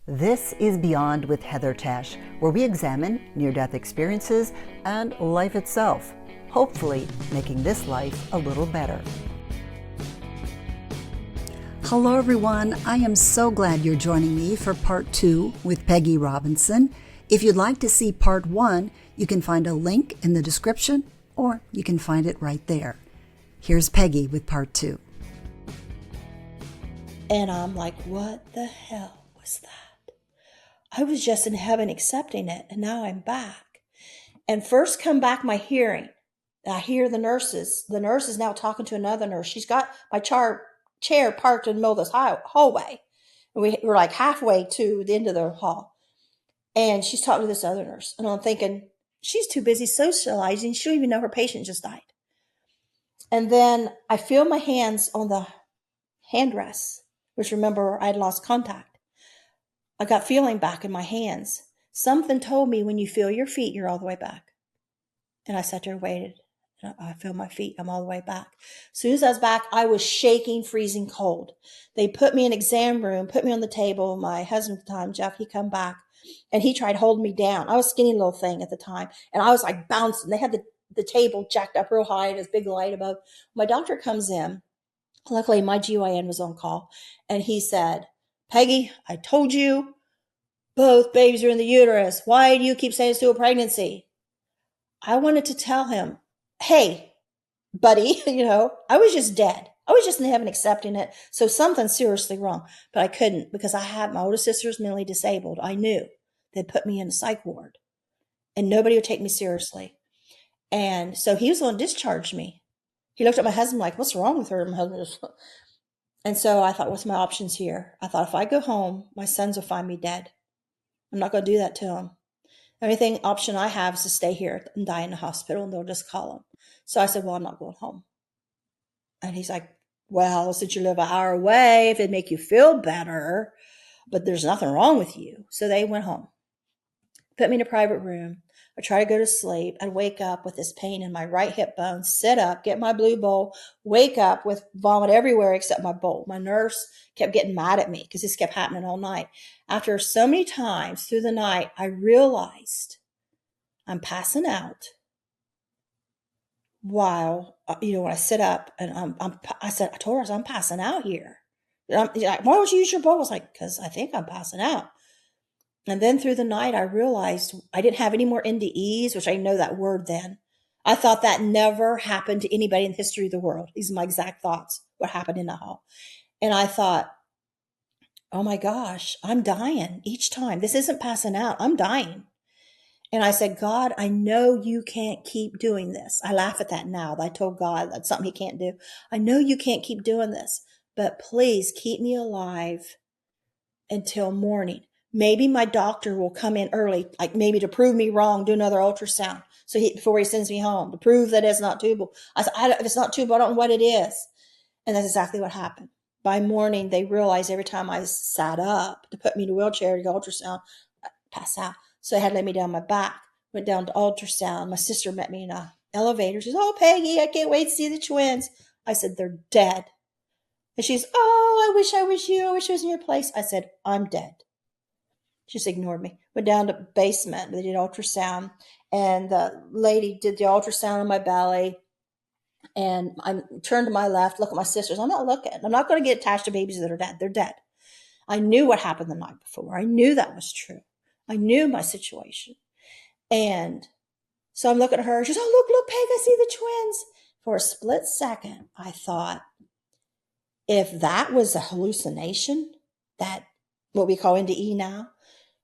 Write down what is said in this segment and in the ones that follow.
This is Beyond with Heather Tesch, where we examine near-death experiences and life itself, hopefully making this life a little better. Hello everyone, I am so glad you're joining me for part 2 with Pegi Robinson. If you'd like to see part 1, you can find a link in the description, or you can find it right there. Here's Pegi with part 2. And I'm like, what the hell was that? I was just in heaven accepting it, and now I'm back. And first come back my hearing. I hear the nurses. The nurse is now talking to another nurse. She's got my chair parked in the middle of this hallway. And we were like halfway to the end of the hall. And she's talking to this other nurse. And I'm thinking, she's too busy socializing. She don't even know her patient just died. And then I feel my hands on the handrests, which remember I had lost contact. I got feeling back in my hands. Something told me when you feel your feet, you're all the way back. And I sat there and waited. I feel my feet. I'm all the way back. As soon as I was back, I was shaking, freezing cold. They put me in an exam room, put me on the table. My husband at the time, Jeff, he come back and he tried holding me down. I was a skinny little thing at the time. And I was like bouncing. They had the table jacked up real high and this big light above. My doctor comes in. Luckily, my GYN was on call. And he said, Pegi, I told you both babies are in the uterus. Why do you keep saying it's still a pregnancy? I wanted to tell him, hey, buddy, I was just dead. I was just in heaven accepting it. So something's seriously wrong. But I couldn't because I had my older sister's mentally disabled. I knew they'd put me in a psych ward and nobody would take me seriously. And so he was going to discharge me. He looked at my husband like, what's wrong with her? My husband was... And so I thought, what's my options here? I thought if I go home, my sons will find me dead. I'm not going to do that to them. The only option I have is to stay here and die in the hospital, and they'll just call them. So I said, well, I'm not going home. And he's like, well, since you live an hour away, if it'd make you feel better, but there's nothing wrong with you. So they went home, put me in a private room. I try to go to sleep. I'd wake up with this pain in my right hip bone, sit up, get my blue bowl, wake up with vomit everywhere except my bowl. My nurse kept getting mad at me because this kept happening all night. After so many times through the night, I realized I'm passing out while, when I sit up and I told her, I'm passing out here. She's like, why don't you use your bowl? I was like, because I think I'm passing out. And then through the night, I realized I didn't have any more NDEs, which I know that word then. I thought that never happened to anybody in the history of the world. These are my exact thoughts, what happened in the hall. And I thought, oh my gosh, I'm dying each time. This isn't passing out. I'm dying. And I said, God, I know you can't keep doing this. I laugh at that now. I told God that's something he can't do. I know you can't keep doing this, but please keep me alive until morning. Maybe my doctor will come in early, like maybe to prove me wrong, do another ultrasound. So before he sends me home to prove that it's not tubal. I said, if it's not tubal, I don't know what it is. And that's exactly what happened. By morning, they realized every time I sat up to put me in a wheelchair to go ultrasound, I'd pass out. So they had to lay me down my back, went down to ultrasound. My sister met me in an elevator. She says, oh, Pegi, I can't wait to see the twins. I said, they're dead. And she's, oh, I wish I was you. I wish I was in your place. I said, I'm dead. She just ignored me. Went down to the basement. They did ultrasound. And the lady did the ultrasound on my belly. And I turned to my left, look at my sisters. I'm not looking. I'm not going to get attached to babies that are dead. They're dead. I knew what happened the night before. I knew that was true. I knew my situation. And so I'm looking at her. She goes, oh, look, Peg, I see the twins. For a split second, I thought, if that was a hallucination, that what we call NDE now,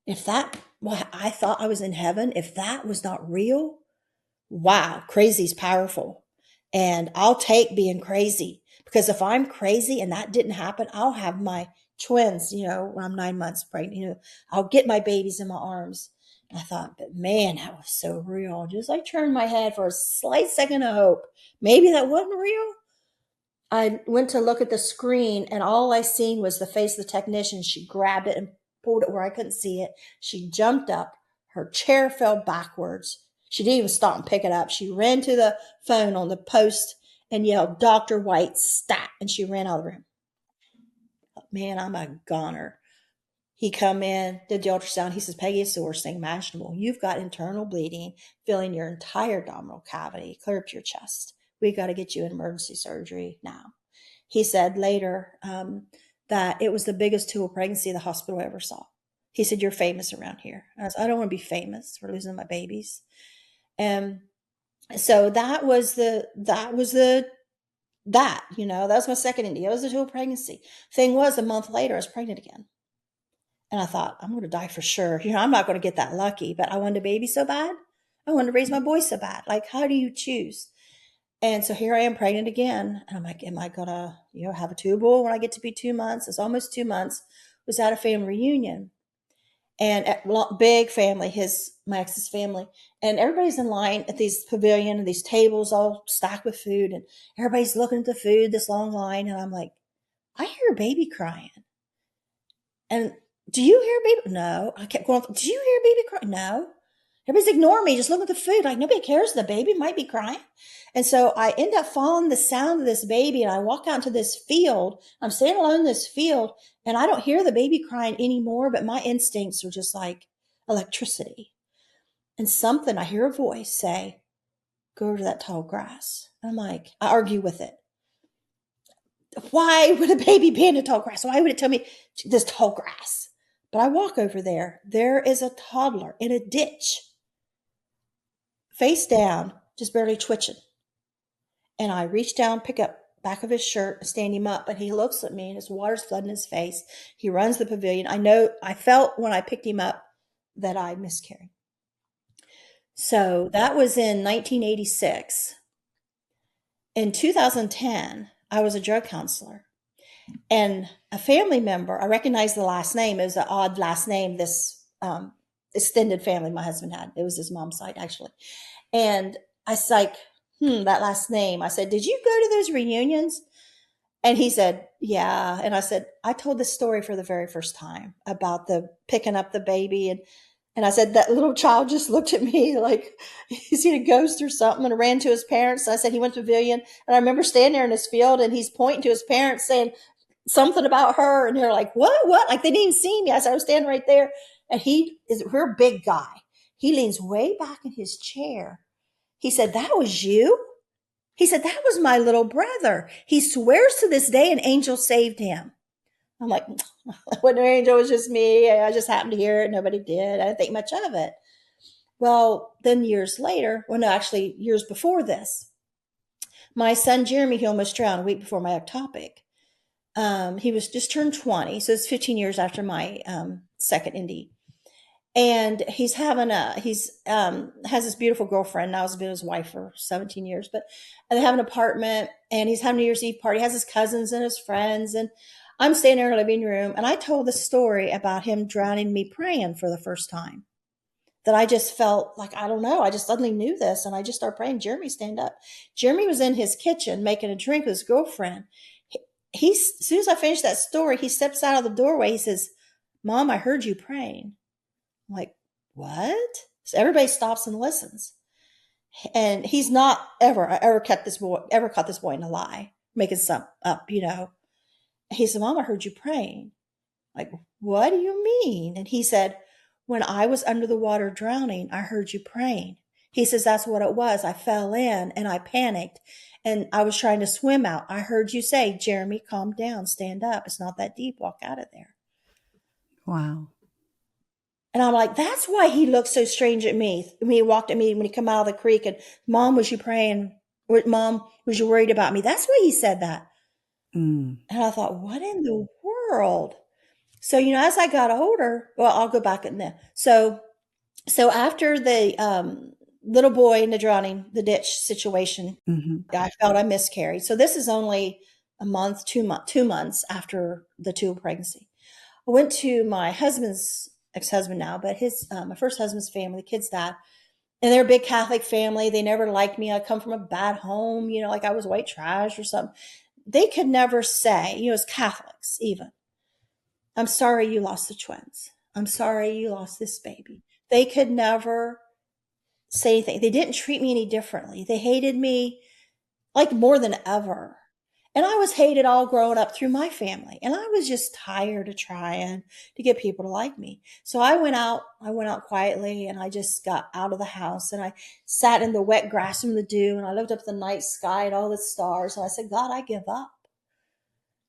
if that, well, I thought I was in heaven, if that was not real, wow, crazy's powerful. And I'll take being crazy, because if I'm crazy and that didn't happen, I'll have my twins, when I'm 9 months pregnant, I'll get my babies in my arms. And I thought, but man, that was so real. Just I turned my head for a slight second of hope. Maybe that wasn't real. I went to look at the screen and all I seen was the face of the technician. She grabbed it and pulled it where I couldn't see it. She jumped up. Her chair fell backwards. She didn't even stop and pick it up. She ran to the phone on the post and yelled, Dr. White, stat. And she ran out of the room. Man, I'm a goner. He come in, did the ultrasound. He says, Peggy, it's the worst thing imaginable. You've got internal bleeding filling your entire abdominal cavity, clear up to your chest. We've got to get you in emergency surgery now. He said later that it was the biggest two pregnancy the hospital ever saw. He said, you're famous around here. I said, I don't want to be famous. We're losing my babies. And so that was that was my second NDE. It was a dual pregnancy. Thing was, a month later, I was pregnant again. And I thought, I'm going to die for sure. I'm not going to get that lucky, but I wanted a baby so bad. I wanted to raise my boy so bad. Like, how do you choose? And so here I am pregnant again. And I'm like, am I going to, have a tubal when I get to be 2 months? It's almost 2 months. Was at a family reunion. And big family, my ex's family. And everybody's in line at these pavilion and these tables all stacked with food. And everybody's looking at the food, this long line. And I'm like, I hear a baby crying. And do you hear a baby? No. I kept going, do you hear a baby crying? No. Everybody's ignoring me, just looking at the food. Like, nobody cares. The baby might be crying. And so I end up following the sound of this baby, and I walk out into this field. I'm standing alone in this field, and I don't hear the baby crying anymore, but my instincts are just like electricity. And I hear a voice say, go over to that tall grass. I'm like, I argue with it. Why would a baby be in the tall grass? Why would it tell me this tall grass? But I walk over there. There is a toddler in a ditch, face down, just barely twitching. And I reach down, pick up back of his shirt, stand him up, and he looks at me and his water's flooding his face. He runs the pavilion. I felt when I picked him up that I miscarried. So that was in 1986. In 2010, I was a drug counselor. And a family member, I recognized the last name. It was an odd last name, this extended family my husband had. It was his mom's side, actually. And I was like, that last name. I said, did you go to those reunions? And he said, yeah. And I said, I told this story for the very first time about the picking up the baby. And I said, that little child just looked at me like he's seen a ghost or something and ran to his parents. I said, he went to pavilion. And I remember standing there in this field and he's pointing to his parents saying something about her. And they're like, what? Like they didn't even see me. I said, I was standing right there. And we're a big guy. He leans way back in his chair. He said, that was you? He said, that was my little brother. He swears to this day an angel saved him. I'm like, when an angel was just me. I just happened to hear it. Nobody did. I didn't think much of it. Well, then years before this, my son Jeremy, he almost drowned a week before my ectopic. He was just turned 20. So it's 15 years after my second NDE. And has this beautiful girlfriend. Now he's been his wife for 17 years, but they have an apartment and he's having a New Year's Eve party. He has his cousins and his friends. And I'm standing in our living room and I told the story about him drowning me praying for the first time. That I just felt like, I don't know. I just suddenly knew this. And I just started praying. Jeremy, stand up. Jeremy was in his kitchen making a drink with his girlfriend. As soon as I finished that story, he steps out of the doorway. He says, Mom, I heard you praying. I'm like, what? So everybody stops and listens. And he's not ever caught this boy in a lie, making something up, He said, Mom, I heard you praying. Like, what do you mean? And he said, when I was under the water drowning, I heard you praying. He says, that's what it was. I fell in and I panicked and I was trying to swim out. I heard you say, Jeremy, calm down, stand up. It's not that deep. Walk out of there. Wow. And I'm like, that's why he looked so strange at me. When he walked at me, when he come out of the creek and Mom, was you praying? Mom, was you worried about me? That's why he said that. And I thought, what in the world? So, as I got older, well, I'll go back in there. So after the little boy in the drowning, the ditch situation, I felt I miscarried. So this is only a month, 2 months after the two pregnancy. I went to my husband's ex-husband now, but his my first husband's family, the kid's dad, and they're a big Catholic family. They never liked me. I come from a bad home, like I was white trash or something. They could never say, as Catholics even, I'm sorry you lost the twins. I'm sorry you lost this baby. They could never say anything. They didn't treat me any differently. They hated me like more than ever. And I was hated all growing up through my family. And I was just tired of trying to get people to like me. So I went out quietly and I just got out of the house and I sat in the wet grass from the dew and I looked up at the night sky and all the stars. And I said, God, I give up.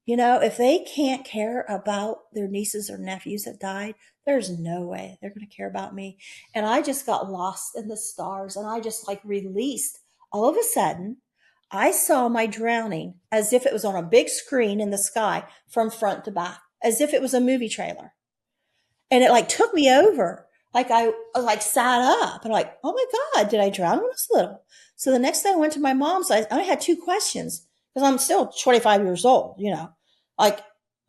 You know, if they can't care about their nieces or nephews that died, there's no way they're going to care about me. And I just got lost in the stars and I just like released. All of a sudden, I saw my drowning as if it was on a big screen in the sky from front to back, as if it was a movie trailer. And it like took me over. Like I like sat up and like, oh my God, did I drown when I was little? So the next day I went to my mom's. I had two questions because I'm still 25 years old, you know, like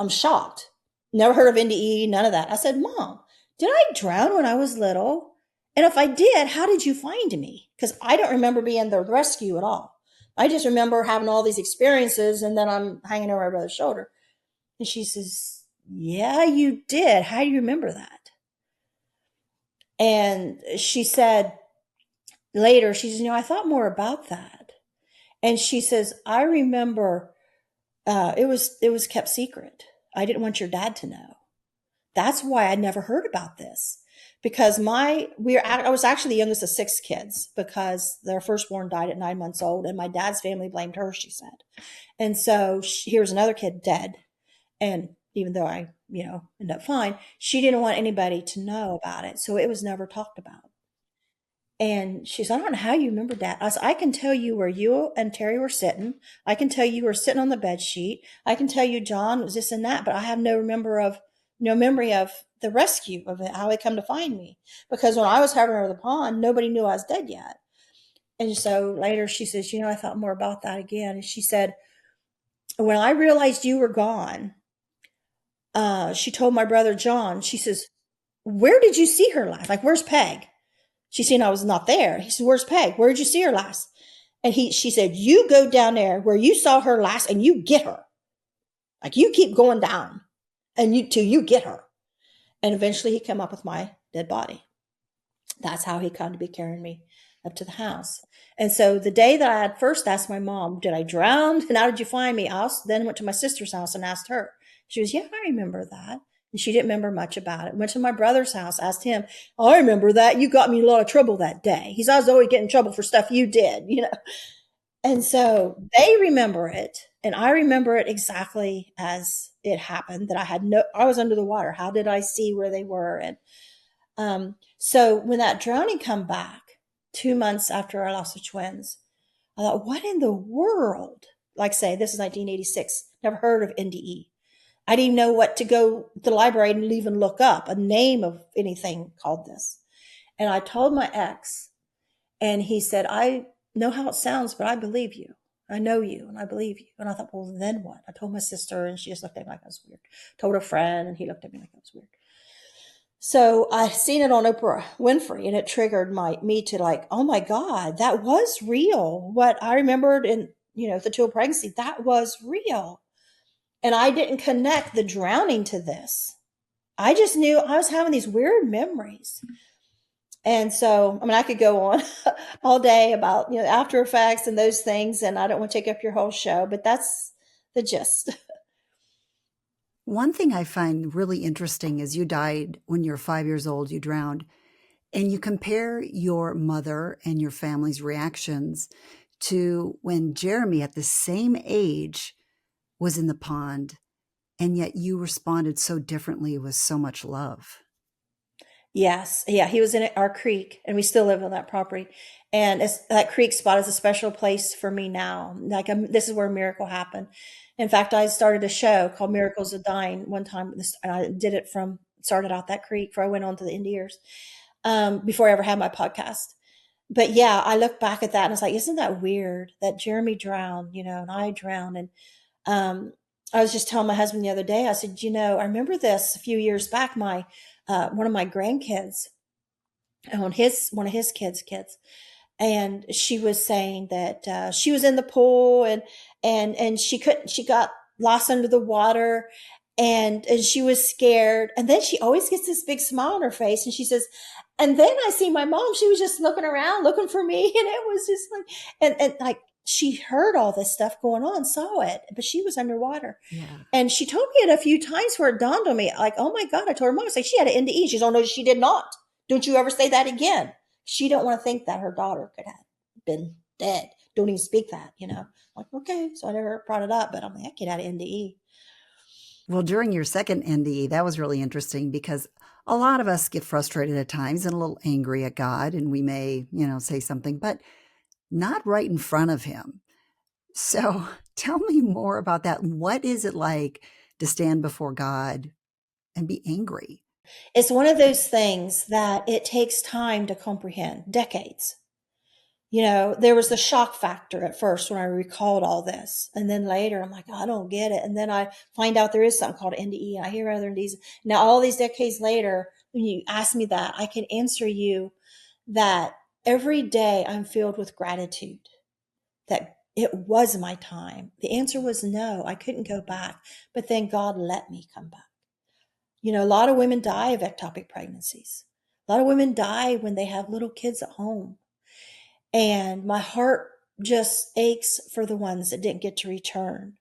I'm shocked. Never heard of NDE, none of that. I said, Mom, did I drown when I was little? And if I did, how did you find me? Because I don't remember being the rescue at all. I just remember having all these experiences and then I'm hanging over my brother's shoulder. And she says, yeah, you did. How do you remember that? And she said later, she says, I thought more about that. And she says, I remember it was kept secret. I didn't want your dad to know. That's why I never heard about this. Because I was actually the youngest of six kids because their firstborn died at 9 months old, and my dad's family blamed her, she said. And so here's another kid dead. And even though I, ended up fine, she didn't want anybody to know about it. So it was never talked about. And she said, I don't know how you remember that. I said, I can tell you where you and Terry were sitting. I can tell you were sitting on the bed sheet. I can tell you John was this and that, but I have no memory of the rescue of it, how they come to find me. Because when I was hovering over the pond, nobody knew I was dead yet. And so later she says, I thought more about that again. And she said, when I realized you were gone, she told my brother John, she says, where did you see her last? Like, where's Peg? She seen I was not there. He said, where's Peg? Where did you see her last? And she said, you go down there where you saw her last and you get her. Like, you keep going down and till you get her. And eventually he came up with my dead body. That's how he come to be carrying me up to the house. And so the day that I had first asked my mom, did I drown? And how did you find me? I then went to my sister's house and asked her. She was, yeah, I remember that. And she didn't remember much about it. Went to my brother's house, asked him, I remember that. You got me in a lot of trouble that day. He said, I was always getting in trouble for stuff you did, And so they remember it. And I remember it exactly as it happened, that I was under the water. How did I see where they were? And so when that drowning come back 2 months after I lost the twins, I thought, what in the world? Like say, this is 1986. Never heard of NDE. I didn't even know what to go to the library and even look up a name of anything called this. And I told my ex, and he said, I know how it sounds, but I believe you. I know you and I believe you. And I thought, well, then what? I told my sister and she just looked at me like I was weird. Told a friend and he looked at me like I was weird. So I seen it on Oprah Winfrey and it triggered me to like, oh my God, that was real. What I remembered in, the two pregnancy, that was real. And I didn't connect the drowning to this. I just knew I was having these weird memories. And so, I could go on all day about, after effects and those things. And I don't want to take up your whole show, but that's the gist. One thing I find really interesting is you died when you were 5 years old, you drowned, and you compare your mother and your family's reactions to when Jeremy at the same age was in the pond, and yet you responded so differently with so much love. Yes. Yeah. He was in our creek and we still live on that property. And that creek spot is a special place for me now. Like this is where a miracle happened. In fact, I started a show called Miracles of Dying one time. And I did it started out that creek before I went on to the NDEers, before I ever had my podcast. But yeah, I look back at that and it's like, isn't that weird that Jeremy drowned, and I drowned. And I was just telling my husband the other day, I said, I remember this a few years back, one of my grandkids on one of his kids, and she was saying that she was in the pool and she got lost under the water and she was scared. And then she always gets this big smile on her face and she says, and then I see my mom, she was just looking around looking for me. And it was just like, and like, she heard all this stuff going on, saw it, but she was underwater. Yeah. And she told me it a few times where it dawned on me, like, oh my God, I told her mom, I was like, she had an NDE. She's, oh no, she did not. Don't you ever say that again. She don't want to think that her daughter could have been dead. Don't even speak that, I'm like, okay. So I never brought it up, but I'm like, that kid had an NDE. Well, during your second NDE, that was really interesting because a lot of us get frustrated at times and a little angry at God, and we may, say something, but not right in front of him. So tell me more about that. What is it like to stand before God and be angry? It's one of those things that it takes time to comprehend, decades. There was the shock factor at first when I recalled all this. And then later I'm like, I don't get it. And then I find out there is something called NDE. And I hear other NDEs. Now, all these decades later, when you ask me that, I can answer you that every day I'm filled with gratitude that it was my time. The answer was no, I couldn't go back. But then God let me come back. A lot of women die of ectopic pregnancies. A lot of women die when they have little kids at home. And my heart just aches for the ones that didn't get to return.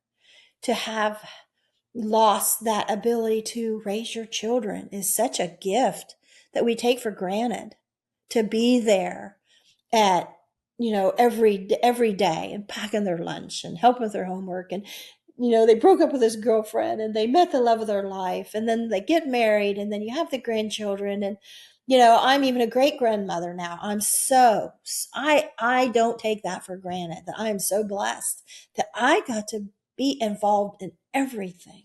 To have lost that ability to raise your children is such a gift that we take for granted. To be there at, every day and packing their lunch and helping with their homework. And, they broke up with his girlfriend and they met the love of their life. And then they get married and then you have the grandchildren. And, I'm even a great grandmother now. I don't take that for granted, that I am so blessed that I got to be involved in everything.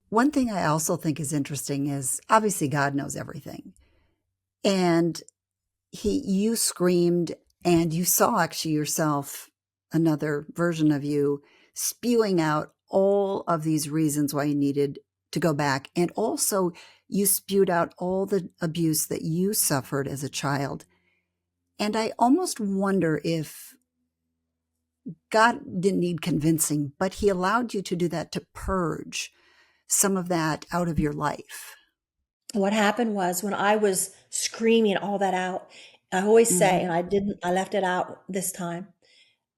One thing I also think is interesting is obviously God knows everything. And you screamed and you saw actually yourself, another version of you, spewing out all of these reasons why you needed to go back. And also you spewed out all the abuse that you suffered as a child. And I almost wonder if God didn't need convincing, but he allowed you to do that to purge some of that out of your life. What happened was when I was screaming all that out, I always say, Mm-hmm. and I left it out this time,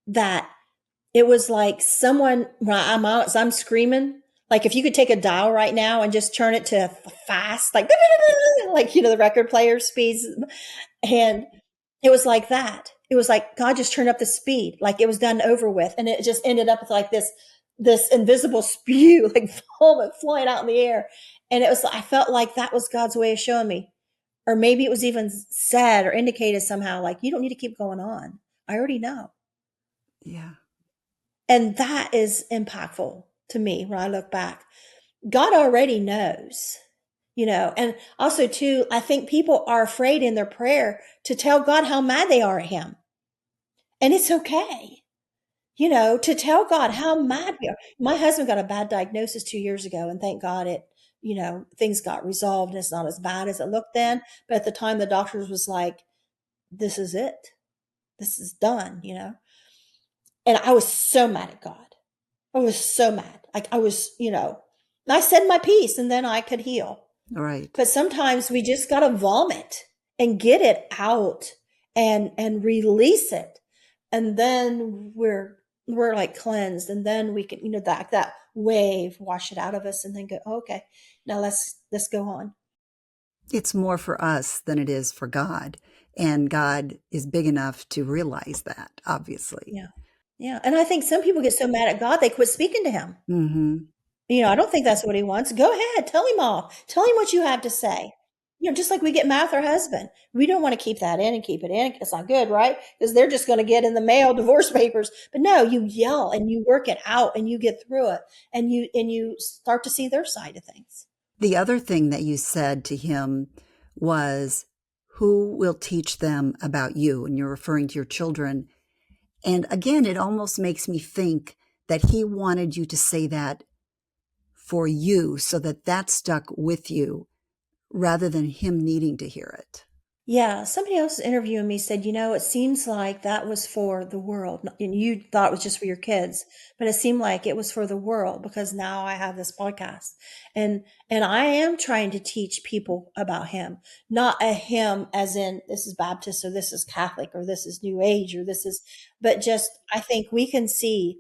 that it was like someone, when I'm screaming, like if you could take a dial right now and just turn it to fast, like, like, the record player speeds. And it was like that. It was like God just turned up the speed, like it was done over with. And it just ended up with like this invisible spew, like vomit flying out in the air. And I felt like that was God's way of showing me, or maybe it was even said or indicated somehow, like, you don't need to keep going on. I already know. Yeah. And that is impactful to me when I look back. God already knows, and also too, I think people are afraid in their prayer to tell God how mad they are at him. And it's okay, to tell God how mad we are. My husband got a bad diagnosis 2 years ago, and thank God things got resolved and it's not as bad as it looked then. But at the time, the doctors was like, this is it. This is done, And I was so mad at God. I was so mad. Like I was, I said my piece and then I could heal. All right. But sometimes we just got to vomit and get it out and release it. And then we're like cleansed, and then we can, that wave wash it out of us and then go, oh, okay, now let's go on. It's more for us than it is for God. And God is big enough to realize that, obviously. Yeah. Yeah. And I think some people get so mad at God, they quit speaking to him. Mm-hmm. I don't think that's what he wants. Go ahead. Tell him all. Tell him what you have to say. Just like we get mad with our husband. We don't want to keep that in and keep it in. It's not good, right? Because they're just going to get in the mail divorce papers. But no, you yell and you work it out and you get through it and you start to see their side of things. The other thing that you said to him was, who will teach them about you? And you're referring to your children. And again, it almost makes me think that he wanted you to say that for you so that that stuck with you rather than him needing to hear it. Yeah, somebody else interviewing me said, it seems like that was for the world. And you thought it was just for your kids, but it seemed like it was for the world because now I have this podcast. And I am trying to teach people about him, not a him as in this is Baptist or this is Catholic or this is New Age or this is, but just I think we can see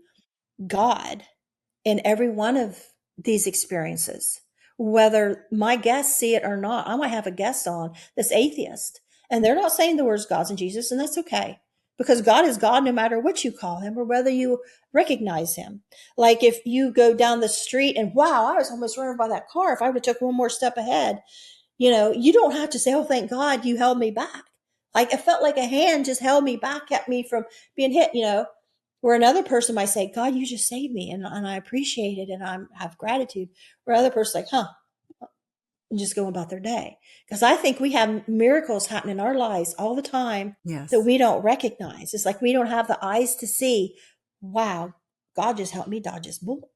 God in every one of these experiences, whether my guests see it or not. I might have a guest on that's atheist, and they're not saying the words God's and Jesus, and that's okay because God is God no matter what you call him or whether you recognize him. Like if you go down the street and wow, I was almost run over by that car. If I would have took one more step ahead, you don't have to say, oh, thank God you held me back. Like it felt like a hand just held me back, kept me from being hit. Where another person might say, God, you just saved me and I appreciate it and I have gratitude. Where other person's like, and just go about their day. Because I think we have miracles happen in our lives all the time that Yes. we don't recognize. It's like we don't have the eyes to see, wow, God just helped me dodge this bullet.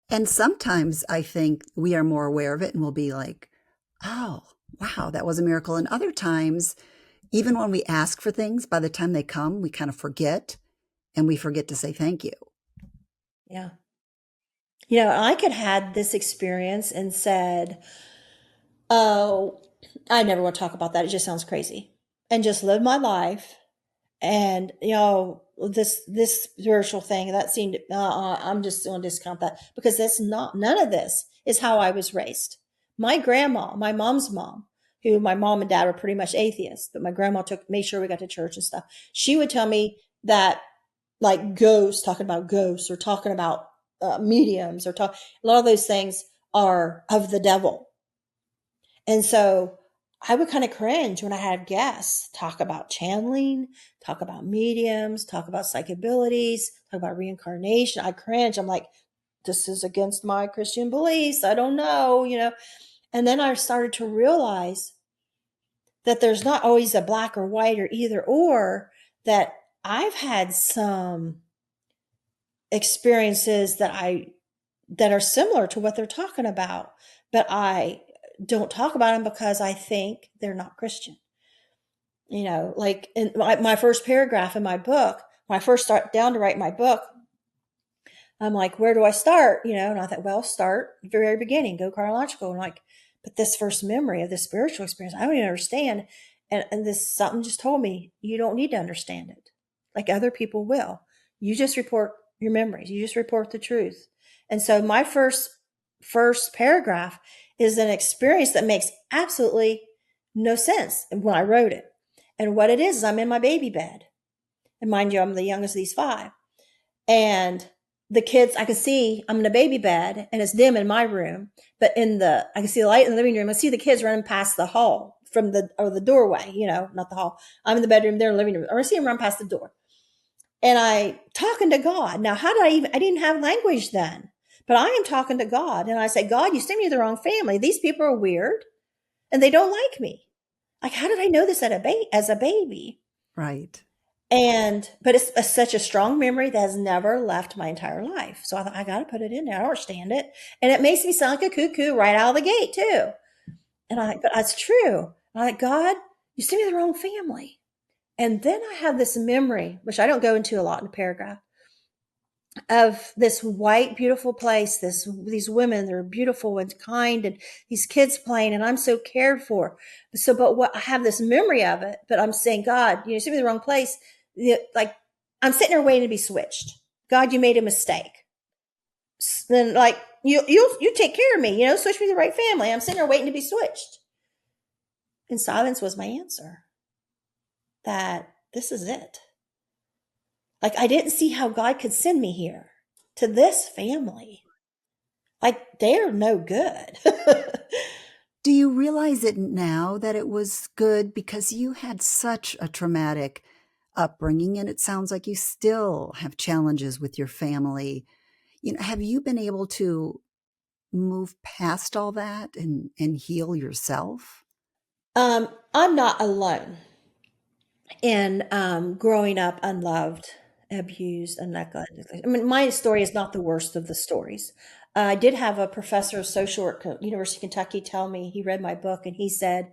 And sometimes I think we are more aware of it and we'll be like, oh, wow, that was a miracle. And other times, even when we ask for things, by the time they come, we kind of forget and we forget to say thank you. Yeah. I could have had this experience and said, oh, I never want to talk about that. It just sounds crazy. And just live my life. And, this spiritual thing that seemed, I'm just going to discount that because none of this is how I was raised. My grandma, my mom's mom, who my mom and dad were pretty much atheists, but my grandma made sure we got to church and stuff. She would tell me that like ghosts, talking about ghosts or talking about mediums a lot of those things are of the devil. And so I would kind of cringe when I had guests talk about channeling, talk about mediums, talk about psychic abilities, talk about reincarnation. I cringe. I'm like, this is against my Christian beliefs. I don't know. And then I started to realize that there's not always a black or white or either or, that I've had some experiences that are similar to what they're talking about, but I don't talk about them because I think they're not Christian. Like in my first paragraph in my book, when I first start down to write my book, I'm like, where do I start? And I thought, well, start at the very beginning, go chronological. And like, but this first memory of this spiritual experience, I don't even understand. And this something just told me, you don't need to understand it. Like other people will. You just report your memories. You just report the truth. And so my first paragraph is an experience that makes absolutely no sense when I wrote it. And what it is I'm in my baby bed. And mind you, I'm the youngest of these five. And the kids, I can see I'm in a baby bed and it's dim in my room, but I can see the light in the living room. I see the kids running past the hall from the doorway, not the hall. I'm in the bedroom, they're in the living room, or I see them run past the door. And I talking to God. Now, I didn't have language then, but I am talking to God. And I say, God, you sent me to the wrong family. These people are weird and they don't like me. Like, how did I know this as a baby? Right. But it's such a strong memory that has never left my entire life. So I thought, I got to put it in there. I don't understand it. And it makes me sound like a cuckoo right out of the gate, too. But that's true. I'm like, God, you sent me the wrong family. And then I have this memory, which I don't go into a lot in the paragraph, of this white, beautiful place, these women, they're beautiful and kind, and these kids playing, and I'm so cared for. So, but what I have this memory of it, but I'm saying, God, you sent me the wrong place. Like I'm sitting there waiting to be switched. God, you made a mistake. Then like you take care of me, switch me to the right family. I'm sitting there waiting to be switched. And silence was my answer. That this is it. Like I didn't see how God could send me here to this family. Like they're no good. Do you realize it now that it was good because you had such a traumatic upbringing and it sounds like you still have challenges with your family? Have you been able to move past all that and heal yourself? I'm not alone in growing up unloved, abused, and neglected. I mean, my story is not the worst of the stories. I did have a professor of social work at University of Kentucky tell me he read my book and he said,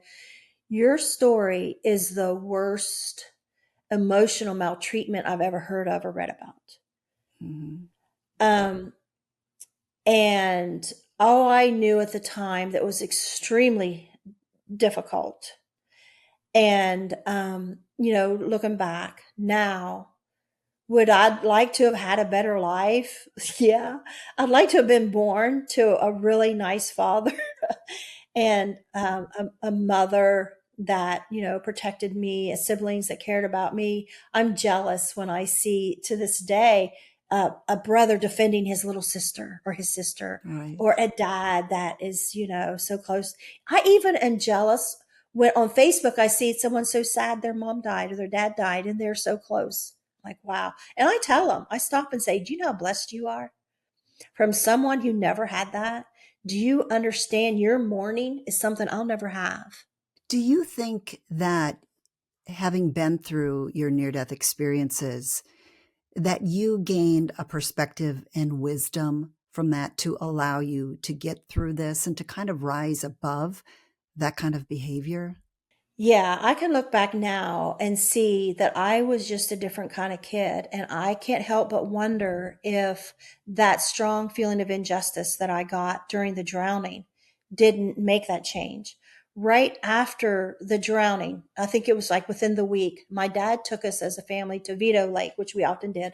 your story is the worst emotional maltreatment I've ever heard of or read about. Mm-hmm. Um, and all I knew at the time that was extremely difficult. And, looking back now, would I like to have had a better life? Yeah. I'd like to have been born to a really nice father and a mother that, protected me, siblings that cared about me. I'm jealous when I see to this day a brother defending his little sister or his sister, Right. or a dad that is, so close. I even am jealous when on Facebook I see someone so sad their mom died or their dad died and they're so close. Like, wow. And I tell them, I stop and say, do you know how blessed you are? From someone who never had that. Do you understand your mourning is something I'll never have? Do you think that having been through your near-death experiences, that you gained a perspective and wisdom from that to allow you to get through this and to kind of rise above that kind of behavior? Yeah, I can look back now and see that I was just a different kind of kid. And I can't help but wonder if that strong feeling of injustice that I got during the drowning didn't make that change. Right after the drowning, I think it was like within the week, my dad took us as a family to Vito Lake, which we often did.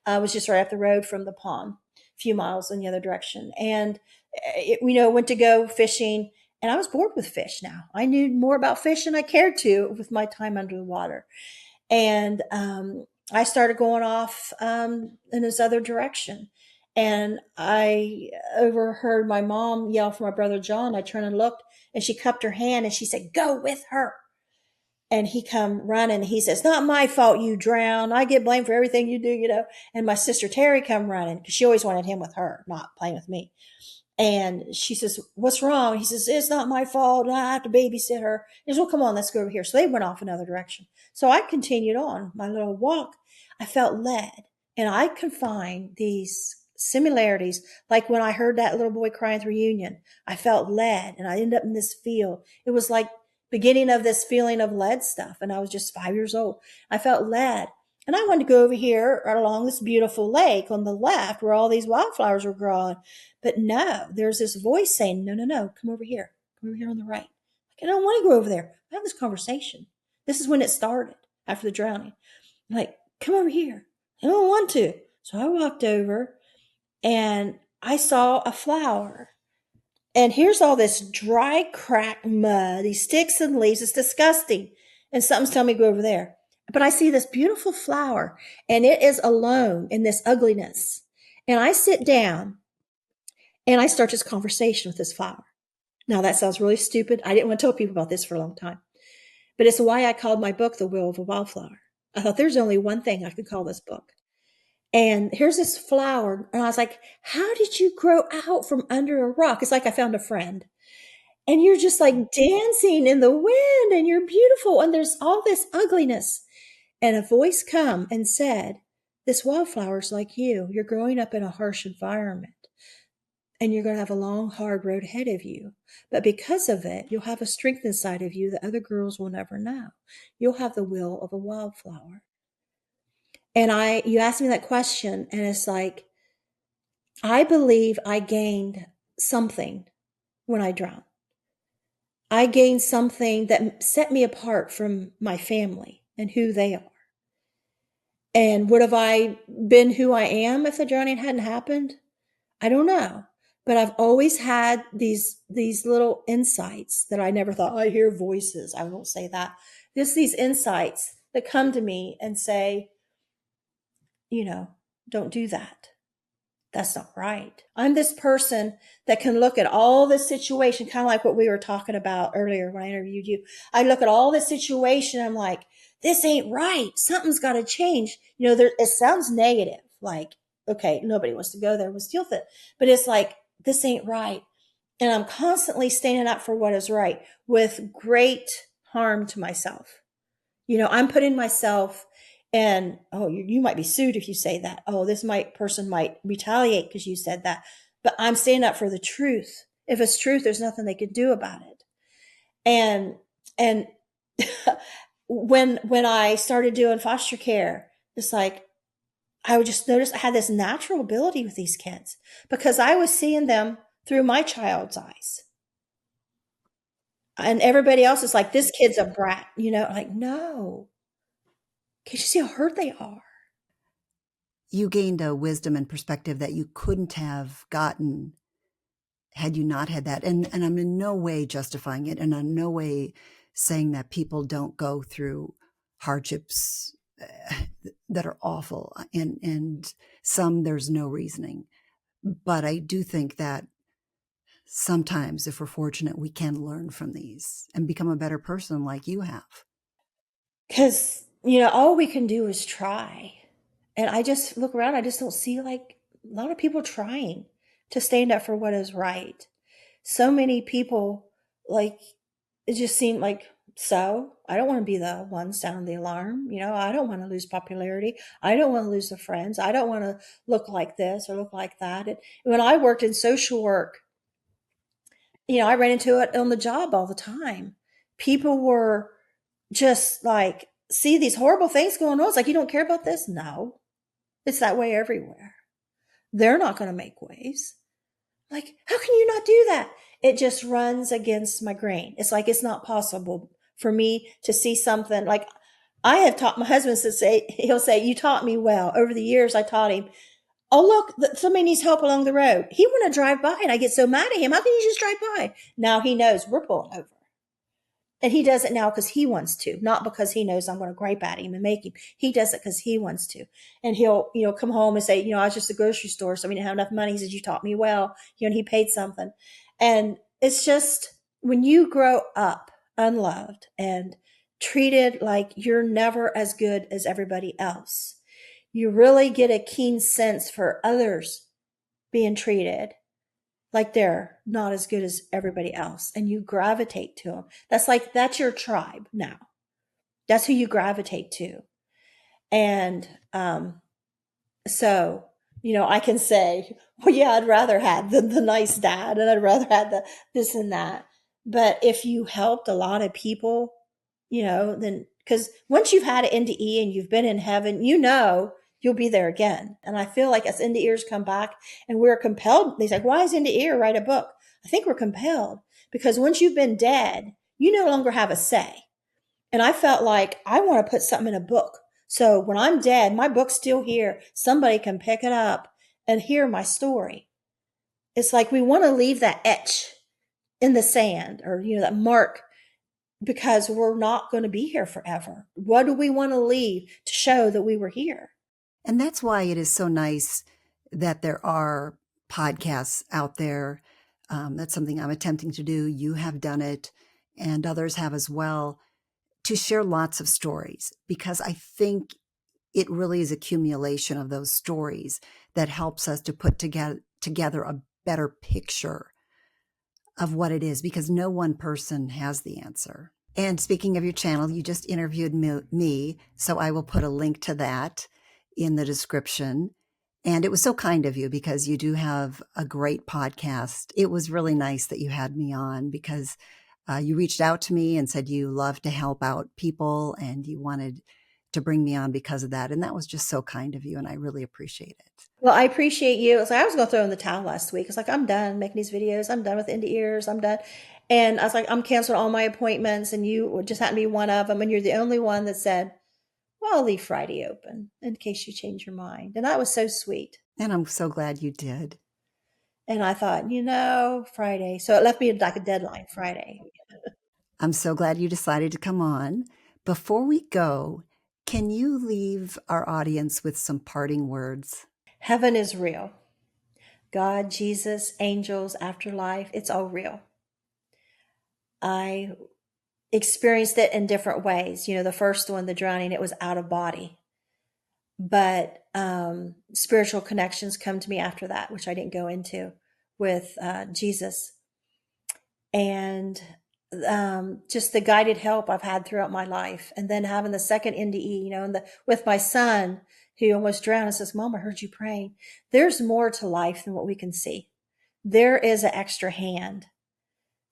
It was just right up the road from the pond, a few miles in the other direction. And, went to go fishing, and I was bored with fish now. I knew more about fish than I cared to with my time under the water. And I started going off in this other direction. And I overheard my mom yell for my brother John. I turned and looked, and she cupped her hand and she said, "Go with her." And he come running. He says, "Not my fault you drown. I get blamed for everything you do." And my sister Terry come running because she always wanted him with her, not playing with me. And she says, "What's wrong?" He says, "It's not my fault. I have to babysit her." He says, "Well, come on, let's go over here." So they went off another direction. So I continued on my little walk. I felt led, and I can find these similarities. Like when I heard that little boy crying at the reunion, I felt led, and I ended up in this field. It was like beginning of this feeling of led stuff, and I was just 5 years old. I felt led. And I wanted to go over here right along this beautiful lake on the left where all these wildflowers were growing. But no, there's this voice saying, "No, no, no, come over here. Come over here on the right." Like, I don't want to go over there. I have this conversation. This is when it started after the drowning. I'm like, "Come over here." I don't want to. So I walked over and I saw a flower. And here's all this dry, cracked mud, these sticks and leaves. It's disgusting. And something's telling me to go over there. But I see this beautiful flower and it is alone in this ugliness. And I sit down and I start this conversation with this flower. Now, that sounds really stupid. I didn't want to tell people about this for a long time, but it's why I called my book The Will of a Wildflower. I thought there's only one thing I could call this book. And here's this flower. And I was like, "How did you grow out from under a rock?" It's like I found a friend. And you're just like dancing in the wind and you're beautiful. And there's all this ugliness. And a voice come and said, "This wildflower's like you. You're growing up in a harsh environment. And you're going to have a long, hard road ahead of you. But because of it, you'll have a strength inside of you that other girls will never know. You'll have the will of a wildflower." And you asked me that question, and it's like, I believe I gained something when I drowned. I gained something that set me apart from my family and who they are. And would have I been who I am if the drowning hadn't happened? I don't know. But I've always had these little insights that I never thought, "I hear voices." I won't say that. Just these insights that come to me and say, you know, "Don't do that. That's not right." I'm this person that can look at all this situation, kind of like what we were talking about earlier when I interviewed you. I look at all this situation. I'm like, "This ain't right. Something's got to change." It sounds negative. Like, okay, nobody wants to go there with deal with it. But it's like, this ain't right. And I'm constantly standing up for what is right with great harm to myself. I'm putting myself, and oh, you might be sued if you say that. Oh, person might retaliate because you said that. But I'm standing up for the truth. If it's truth, there's nothing they can do about it. And when I started doing foster care, it's like I would just notice I had this natural ability with these kids because I was seeing them through my child's eyes. And everybody else is like, this kid's a brat, like, no, can't you see how hurt they are? You gained a wisdom and perspective that you couldn't have gotten had you not had that. And I'm in no way justifying it, and I'm no way saying that people don't go through hardships that are awful, and some there's no reasoning. But I do think that sometimes, if we're fortunate, we can learn from these and become a better person like you have. Because, all we can do is try. And I just look around, I just don't see like a lot of people trying to stand up for what is right. So many people, like, it just seemed like, so I don't want to be the one sounding the alarm. I don't want to lose popularity. I don't want to lose the friends. I don't want to look like this or look like that. And when I worked in social work, I ran into it on the job all the time. People were just like, see these horrible things going on. It's like, you don't care about this? No, it's that way everywhere. They're not going to make waves. Like, how can you not do that? It just runs against my grain. It's like, it's not possible for me to see something like I have taught my husband to say, he'll say, you taught me well. Over the years, I taught him, oh, look, somebody needs help along the road. He want to drive by and I get so mad at him. How can you just drive by? Now he knows we're pulling over. And he does it now because he wants to, not because he knows I'm going to gripe at him and make him. He does it because he wants to. And he'll, come home and say, I was just at the grocery store, so we didn't have enough money. He says, you taught me well, and he paid something. And it's just when you grow up unloved and treated like you're never as good as everybody else, you really get a keen sense for others being treated like they're not as good as everybody else, and you gravitate to them. That's your tribe now. That's who you gravitate to. And so I can say, well, yeah, I'd rather have the nice dad, and I'd rather have the this and that. But if you helped a lot of people, then because once you've had an NDE and you've been in heaven, you'll be there again. And I feel like as NDEers come back and we're compelled, he's like, why is NDE write a book? I think we're compelled because once you've been dead, you no longer have a say. And I felt like I want to put something in a book. So when I'm dead, my book's still here. Somebody can pick it up and hear my story. It's like we want to leave that etch in the sand, or, that mark, because we're not going to be here forever. What do we want to leave to show that we were here? And that's why it is so nice that there are podcasts out there. That's something I'm attempting to do. You have done it, and others have as well, to share lots of stories, because I think it really is accumulation of those stories that helps us to put together a better picture of what it is, because no one person has the answer. And speaking of your channel, you just interviewed me, so I will put a link to that in the description. And it was so kind of you, because you do have a great podcast. It was really nice that you had me on, because you reached out to me and said you love to help out people and you wanted to bring me on because of that. And that was just so kind of you, and I really appreciate it. Well, I appreciate you. It's like I was going to throw in the towel last week. It's like, I'm done making these videos. I'm done with indie ears. I'm done. And I was like, I'm canceling all my appointments, and you just happened to be one of them. And you're the only one that said, well, I'll leave Friday open in case you change your mind. And that was so sweet. And I'm so glad you did. And I thought, Friday. So it left me like a deadline, Friday. I'm so glad you decided to come on. Before we go, can you leave our audience with some parting words? Heaven is real. God, Jesus, angels, afterlife, it's all real. I experienced it in different ways. The first one, the drowning, it was out of body. But spiritual connections come to me after that, which I didn't go into, with Jesus. And just the guided help I've had throughout my life. And then having the second NDE, and with my son who almost drowned, and says, Mom, I heard you praying. There's more to life than what we can see. There is an extra hand.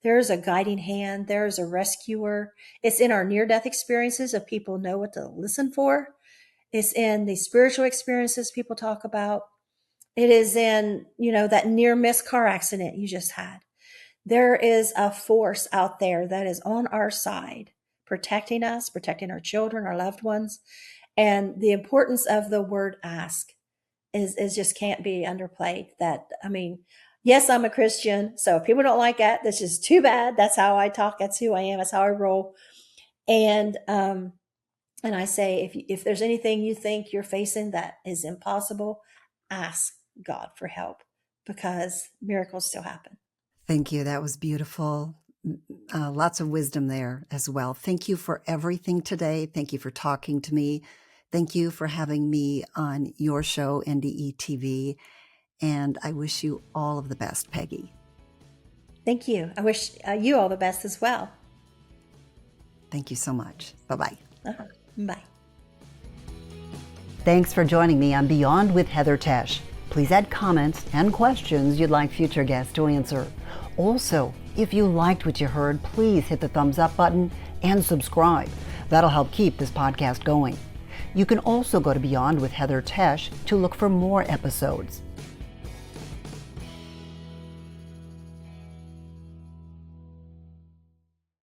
There's a guiding hand. There's a rescuer. It's in our near-death experiences if people know what to listen for. It's in the spiritual experiences people talk about. It is in, that near-miss car accident you just had. There is a force out there that is on our side, protecting us, protecting our children, our loved ones. And the importance of the word ask is just can't be underplayed. Yes, I'm a Christian. So if people don't like that, that's just too bad. That's how I talk. That's who I am. That's how I roll. And I say, if there's anything you think you're facing that is impossible, ask God for help, because miracles still happen. Thank you. That was beautiful. Lots of wisdom there as well. Thank you for everything today. Thank you for talking to me. Thank you for having me on your show, NDE TV. And I wish you all of the best, Pegi. Thank you. I wish you all the best as well. Thank you so much. Bye-bye. Bye. Thanks for joining me on Beyond with Heather Tesch. Please add comments and questions you'd like future guests to answer. Also, if you liked what you heard, please hit the thumbs up button and subscribe. That'll help keep this podcast going. You can also go to Beyond with Heather Tesch to look for more episodes.